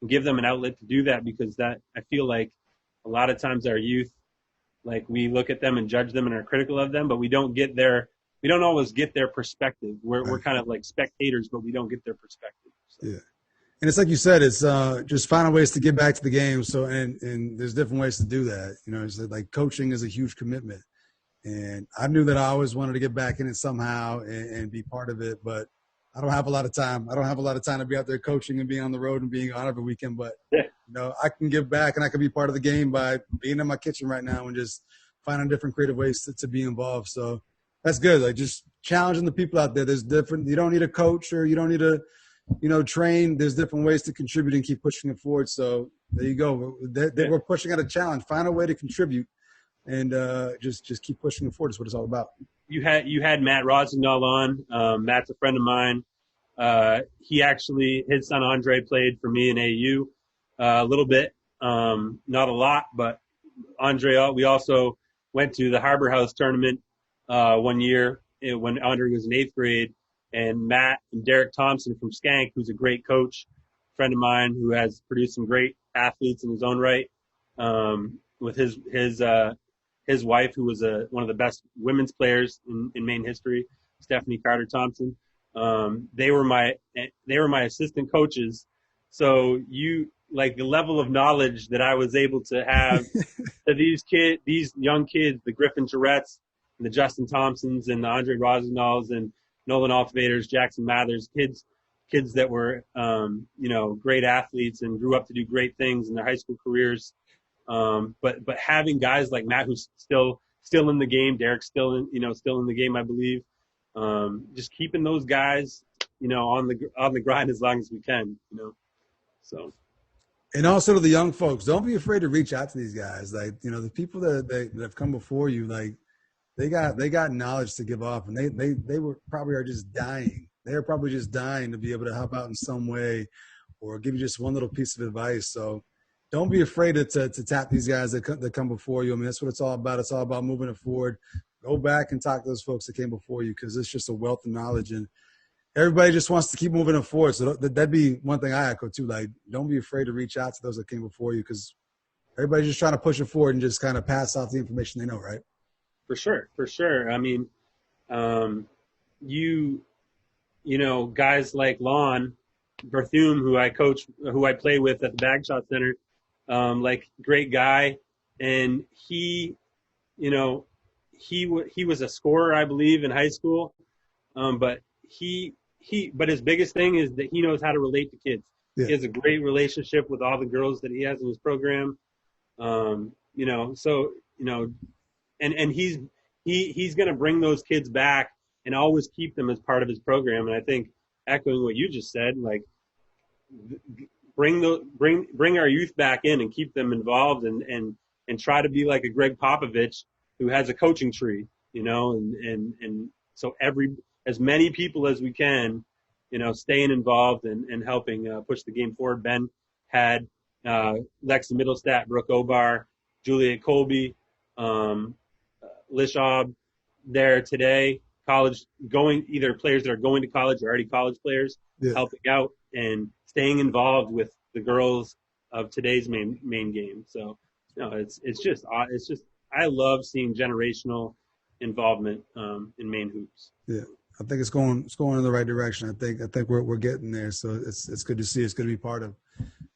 S3: and give them an outlet to do that. Because I feel like a lot of times our youth, like we look at them and judge them and are critical of them, but we don't always get their perspective. We're kind of like spectators, but we don't get their perspective. So.
S2: Yeah. And it's like you said, it's just finding ways to get back to the game. So, and there's different ways to do that. It's like coaching is a huge commitment. And I knew that I always wanted to get back in it somehow and be part of it, but I don't have a lot of time. I don't have a lot of time to be out there coaching and being on the road and being on every weekend. But, I can give back and I can be part of the game by being in my kitchen right now and just finding different creative ways to be involved. So that's good. Like just challenging the people out there. There's different – you don't need a coach or you don't need to, train. There's different ways to contribute and keep pushing it forward. So there you go. We're pushing at a challenge. Find a way to contribute and just keep pushing it forward is what it's all about.
S3: You had Matt Rosignol on. Matt's a friend of mine. His son Andre played for me in AAU a little bit, not a lot, but Andre. We also went to the Harbor House tournament one year when Andre was in 8th grade, and Matt and Derek Thompson from Skank, who's a great coach, friend of mine who has produced some great athletes in his own right, with his wife, who was one of the best women's players in Maine history, Stephanie Carter Thompson. They were my assistant coaches. So the level of knowledge that I was able to have to these young kids, the Griffin Tourettes and the Justin Thompsons and the Andre Rosignols and Nolan Altvaters, Jackson Mathers, kids kids that were, great athletes and grew up to do great things in their high school careers. But having guys like Matt, who's still in the game, Derek's still in the game, I believe. Just keeping those guys, on the grind as long as we can, so.
S2: And also to the young folks, don't be afraid to reach out to these guys. Like, the people that have come before you, like they got knowledge to give off, and they were probably are just dying. They're probably just dying to be able to help out in some way or give you just one little piece of advice. So don't be afraid to tap these guys that come before you. I mean, that's what it's all about. It's all about moving it forward. Go back and talk to those folks that came before you, because it's just a wealth of knowledge, and everybody just wants to keep moving it forward. So that'd be one thing I echo too. Like, don't be afraid to reach out to those that came before you, because everybody's just trying to push it forward and just kind of pass off the information they know, right?
S3: For sure. I mean, guys like Lon Berthum, who I play with at the Bagshot Center, great guy, and he was a scorer, I believe, in high school, but but his biggest thing is that he knows how to relate to kids. Yeah. He has a great relationship with all the girls that he has in his program. And he's going to bring those kids back and always keep them as part of his program. And I think, echoing what you just said, like, bring our youth back in and keep them involved, and try to be like a Greg Popovich who has a coaching tree, and so as many people as we can, staying involved and helping push the game forward. Ben had Lexi Middlestat, Brooke Obar, Juliet Colby, Lishaub there today, either players that are going to college or already college players, yeah, helping out and staying involved with the girls of today's main game. So, it's just I love seeing generational involvement in Maine hoops.
S2: Yeah, I think it's going in the right direction. I think we're getting there. So it's good to see. It's good to be part of.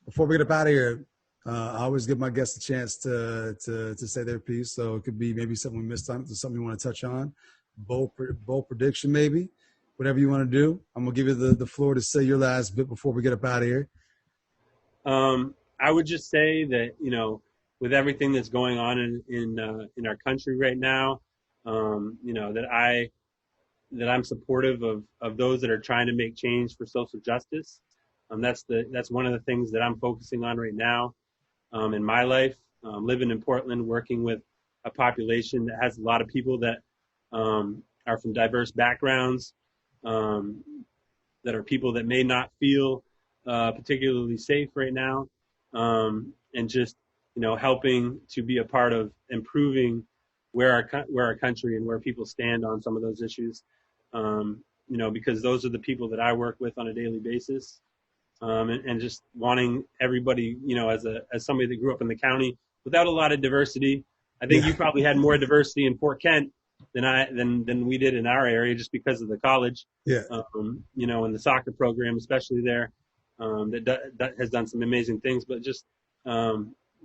S2: Before we get up out of here, I always give my guests a chance to say their piece. So it could be maybe something we missed on, something you want to touch on, bold prediction maybe, whatever you want to do. I'm gonna give you the floor to say your last bit before we get up out of here.
S3: I would just say that, with everything that's going on in our country right now, that I'm supportive of those that are trying to make change for social justice. That's one of the things that I'm focusing on right now in my life. Living in Portland, working with a population that has a lot of people that are from diverse backgrounds, that are people that may not feel particularly safe right now, and just helping to be a part of improving where our country and where people stand on some of those issues, because those are the people that I work with on a daily basis, and just wanting everybody, as somebody that grew up in the county without a lot of diversity. I think you probably had more diversity in Fort Kent than we did in our area, just because of the college, and the soccer program, especially there, that has done some amazing things. But just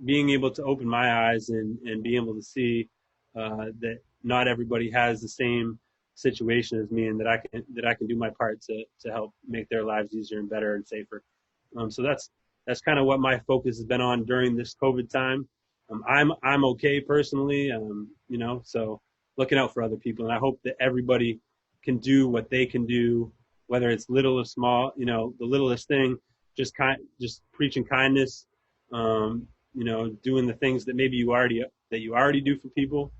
S3: being able to open my eyes and be able to see that not everybody has the same situation as me, and that I can do my part to help make their lives easier and better and safer. So that's kind of what my focus has been on during this COVID time. I'm okay personally, so looking out for other people, and I hope that everybody can do what they can do, whether it's little or small, the littlest thing, just preaching kindness, doing the things that maybe you already do for people,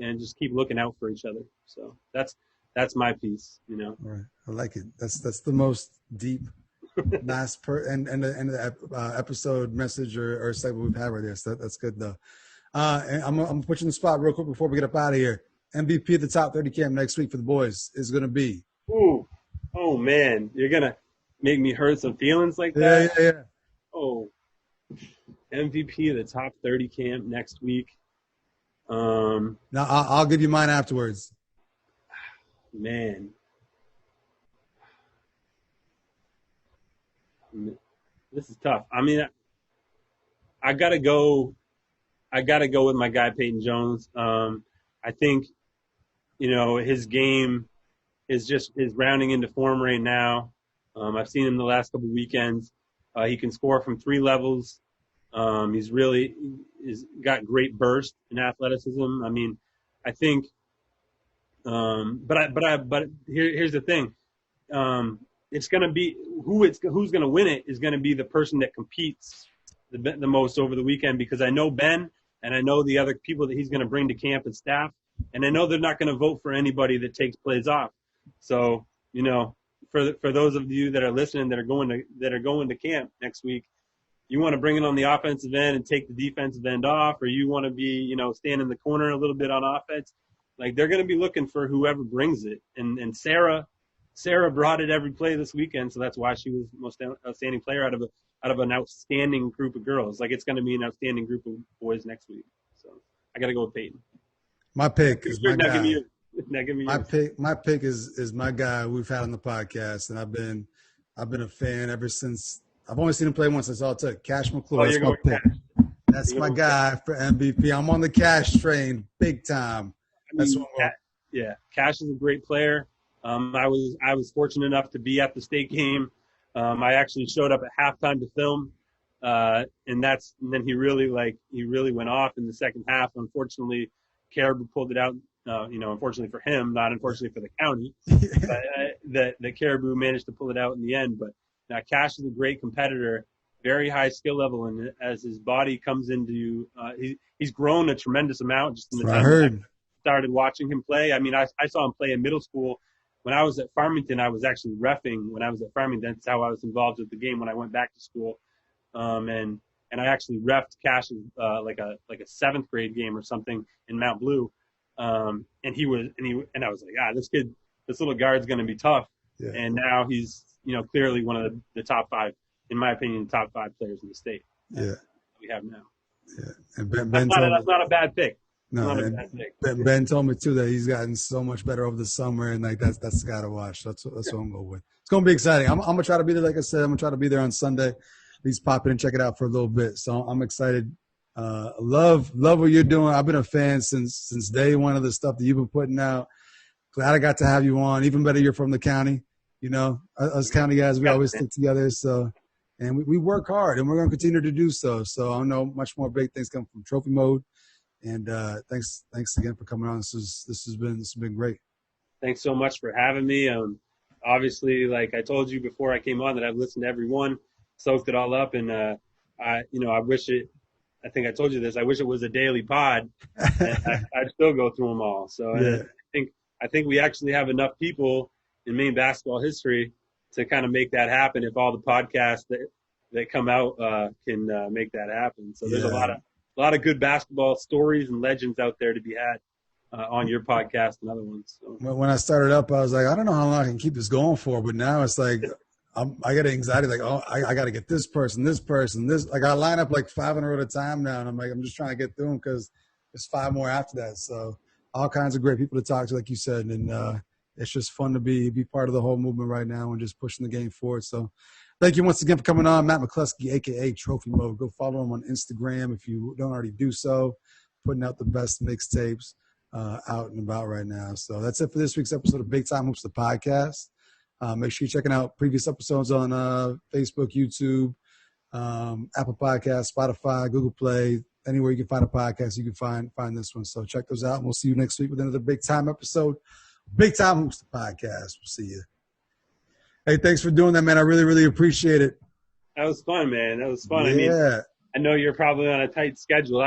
S3: and just keep looking out for each other. So that's my piece, All
S2: right. I like it. That's the most deep last end of the episode message or segment we've had right there. So that's good though. And I'm gonna put you in the spot real quick before we get up out of here. MVP of the top 30 camp next week for the boys is gonna be.
S3: Ooh, oh man, you're gonna make me hurt some feelings like that.
S2: Yeah.
S3: Oh, MVP of the top 30 camp next week.
S2: Now I'll give you mine afterwards.
S3: Man, this is tough. I mean, I gotta go with my guy Peyton Jones. I think, his game is rounding into form right now. I've seen him the last couple of weekends. He can score from 3 levels. He's got great burst and athleticism. I mean, I think, but here's the thing. It's going to be who's going to win it is going to be the person that competes the most over the weekend, because I know Ben and I know the other people that he's going to bring to camp and staff, and I know they're not going to vote for anybody that takes plays off. So, you know, for those of you that are listening that are going to camp next week, you want to bring it on the offensive end and take the defensive end off, or you want to be, you know, stand in the corner a little bit on offense. Like, they're going to be looking for whoever brings it. And Sarah brought it every play this weekend, so that's why she was the most outstanding player out of an outstanding group of girls. Like, it's going to be an outstanding group of boys next week. So I got to go with Peyton.
S2: My pick is my guy.
S3: My
S2: pick is my guy we've had on the podcast, and I've been a fan ever since. I've only seen him play once. That's all it took. Cash McClure. That's my pick. That's my guy for MVP. I'm on the Cash train, big time. That's what
S3: yeah, Cash is a great player. I was fortunate enough to be at the state game. I actually showed up at halftime to film, and then he really went off in the second half. Unfortunately, Caribou pulled it out. Unfortunately for him, not unfortunately for the county, but the Caribou managed to pull it out in the end. But now Cash is a great competitor, very high skill level, and as his body comes into, he's grown a tremendous amount just in the time I started watching him play. I mean, I saw him play in middle school. When I was at Farmington, I was actually reffing when I was at Farmington. That's how I was involved with the game when I went back to school. And I actually reffed Cash's like a 7th grade game or something in Mount Blue. And I was like, this little guard's going to be tough. Yeah. And now he's, clearly one of the top 5, in my opinion, top 5 players in the state.
S2: Yeah.
S3: We have now.
S2: Yeah. And
S3: that's not a bad pick.
S2: No, Ben told me too that he's gotten so much better over the summer, and like that's got to watch. That's what I'm going with. It's going to be exciting. I'm gonna try to be there. Like I said, I'm gonna try to be there on Sunday. At least pop in and check it out for a little bit. So I'm excited. Love what you're doing. I've been a fan since day one of the stuff that you've been putting out. Glad I got to have you on. Even better, you're from the county. Us county guys, we always stick together. So, and we work hard, and we're gonna continue to do so. So I know much more big things come from TrophyMode. And thanks again for coming on. This has been great.
S3: Thanks so much for having me. Obviously, like I told you before I came on, that I've listened to everyone, soaked it all up, and I wish it. I think I told you this. I wish it was a daily pod. I'd still go through them all. So yeah. I think we actually have enough people in Maine basketball history to kind of make that happen. If all the podcasts that come out can make that happen. So there's a lot of good basketball stories and legends out there to be had on your podcast and other ones. So.
S2: When I started up, I was like, I don't know how long I can keep this going for, but now it's like I get anxiety, like, oh, I got to get this person. Like I line up like 5 in a row at a time now, and I'm like, I'm just trying to get through them because there's 5 more after that. So all kinds of great people to talk to, like you said, and it's just fun to be part of the whole movement right now and just pushing the game forward. So thank you once again for coming on, Matt McCluskey, a.k.a. TrophyMode. Go follow him on Instagram if you don't already do so. Putting out the best mixtapes out and about right now. So that's it for this week's episode of Big Time Hoops, the podcast. Make sure you're checking out previous episodes on Facebook, YouTube, Apple Podcasts, Spotify, Google Play. Anywhere you can find a podcast, you can find this one. So check those out, and we'll see you next week with another Big Time episode. Big Time Hoops, the podcast. We'll see you. Hey, thanks for doing that, man. I really, really appreciate it.
S3: That was fun, man. That was fun.
S2: Yeah.
S3: I mean, I know you're probably on a tight schedule.